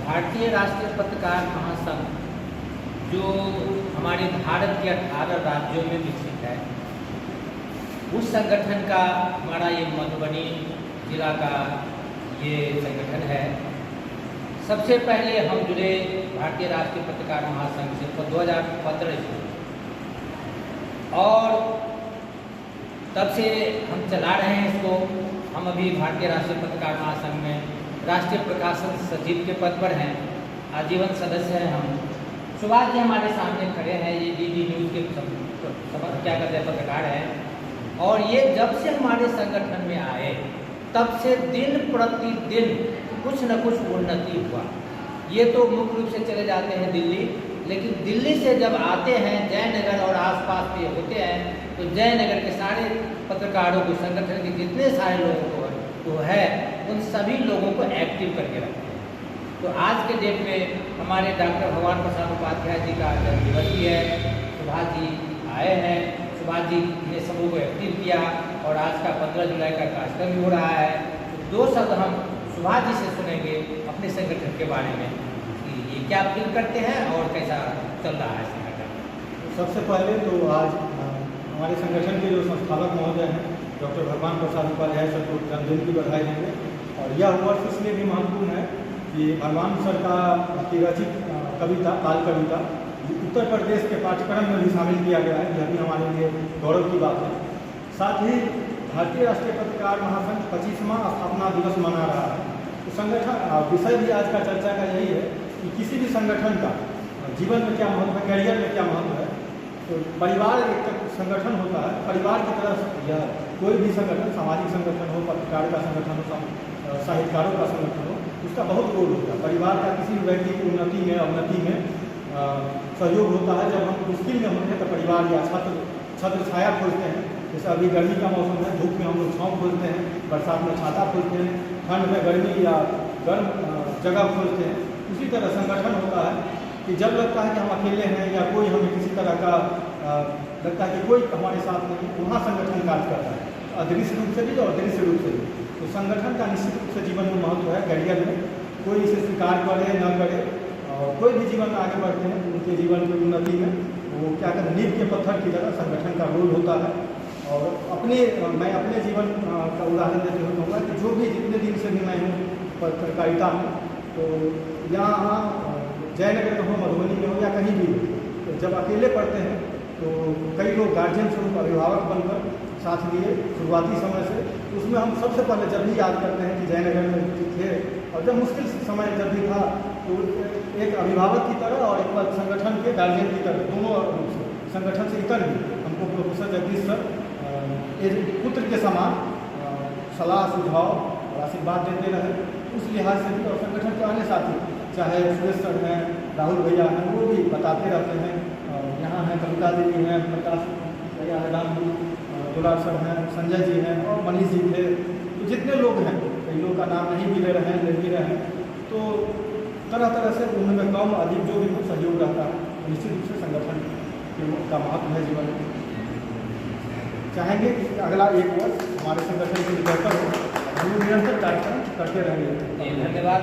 भारतीय राष्ट्रीय पत्रकार महासंघ जो हमारे भारत के 18 राज्यों में विकसित है, उस संगठन का हमारा ये मधुबनी जिला का ये संगठन है। सबसे पहले हम जुड़े भारतीय राष्ट्रीय पत्रकार महासंघ से 2015 से, और तब से हम चला रहे हैं इसको। हम अभी भारतीय राष्ट्रीय पत्रकार महासंघ में राष्ट्रीय प्रकाशन सचिव के पद पर हैं, आजीवन सदस्य हैं हम। सुभाष जी हमारे सामने खड़े हैं, ये डीडी न्यूज़ के क्या कहते हैं पत्रकार हैं, और ये जब से हमारे संगठन में आए तब से दिन प्रतिदिन कुछ न कुछ उन्नति हुआ। ये तो मुख्य रूप से चले जाते हैं दिल्ली, लेकिन दिल्ली से जब आते हैं जयनगर और आसपास के होते हैं तो जयनगर के सारे पत्रकारों को, संगठन के जितने सारे लोगों को है, उन सभी लोगों को एक्टिव करके रखते हैं। तो आज के डेट में हमारे डॉक्टर भगवान प्रसाद उपाध्याय जी का जन्मदिवस भी है। सुभाष जी आए हैं, सुभाष जी ने सबों को एक्टिव किया, और आज का 15 जुलाई का कार्यक्रम भी हो रहा है। तो 2 शब्द हम सुभाष जी से सुनेंगे अपने संगठन के बारे में कि ये क्या फील करते हैं और कैसा चल रहा है संगठन। सबसे पहले तो आज हमारे संगठन के जो संस्थापक महोदय हैं डॉक्टर भगवान प्रसाद उपाध्याय सर को जन्मदिन की बधाई देंगे। और यह वर्ष इसलिए भी महत्वपूर्ण है कि भगवान सर की रचित कविता, बाल कविता उत्तर प्रदेश के पाठ्यक्रम में भी शामिल किया गया है। यह भी हमारे लिए गौरव की बात है। साथ ही भारतीय राष्ट्रीय पत्रकार महासंघ 25वां स्थापना दिवस मना रहा है। तो संगठन विषय भी आज का चर्चा का यही है कि किसी भी संगठन का जीवन में क्या महत्व है, करियर में क्या महत्व है। तो परिवार एक संगठन होता है, परिवार की तरह यह कोई भी संगठन, सामाजिक संगठन हो, पत्रकार का संगठन हो, साहित्यकारों का संगठन हो, उसका बहुत रोल होता है। परिवार का किसी भी व्यक्ति की उन्नति में, अवनति में सहयोग होता है। जब हम मुश्किल में होते हैं तो परिवार या छत्र छाया खोजते हैं। जैसे अभी गर्मी का मौसम है, धूप में हम लोग छाँव खोजते हैं, बरसात में छाता खोजते हैं, ठंड में गर्मी या गर्म जगह खोजते हैं। उसी तरह संगठन होता है कि जब लगता है कि हम अकेले हैं या कोई हमें किसी तरह का लगता है कि कोई हमारे साथ नहीं, वहाँ संगठन कार्य करता है, अदृश्य रूप से भी और दृश्य रूप से भी। तो संगठन का निश्चित रूप से जीवन में महत्व है। करियर में कोई इसे स्वीकार करे न करे, और कोई भी जीवन में आगे बढ़ते हैं उनके जीवन की उन्नति में वो क्या कहते हैं, नींव के पत्थर की तरह संगठन का रोल होता है। और मैं अपने जीवन का उदाहरण देते हुए कहूँगा कि जो भी जितने दिन से भी मैं हूँ पत्रकारिता में, तो यहाँ जयनगर में हो, मधुबनी में हो या कहीं भी हो, तो जब अकेले पढ़ते हैं तो कई लोग गार्जियन स्वरूप अभिभावक बनकर साथ लिए शुरुआती समय से। उसमें हम सबसे पहले जब भी याद करते हैं कि जयनगर में थे, और जब मुश्किल समय जब भी था तो एक अभिभावक की तरह और एक बार संगठन के गार्जियन की तरह, दोनों रूप से संगठन से इतर भी हमको प्रोफेसर जगदीश सर एक पुत्र के समान सलाह, सुझाव और आशीर्वाद देते रहे। उस लिहाज से भी, और संगठन के अन्य साथी चाहे सुरेश सर हैं, राहुल भैया हैं, वो भी बताते रहते हैं। यहाँ हैं कविता देवी हैं, प्रकाश भैया है, राम दुलार सर हैं, संजय जी हैं और मनीष जी थे। तो जितने लोग हैं, कई लोग का नाम नहीं भी ले रहे हैं, ले भी रहे हैं, तो तरह तरह से उनमें कम अधिक जो भी सहयोग रहता है। निश्चित रूप से संगठन का महत्व है जीवन में। चाहेंगे कि अगला 1 वर्ष हमारे संगठन के लिए बेहतर हो, हम निरंतर कार्यक्रम करते रहेंगे। धन्यवाद।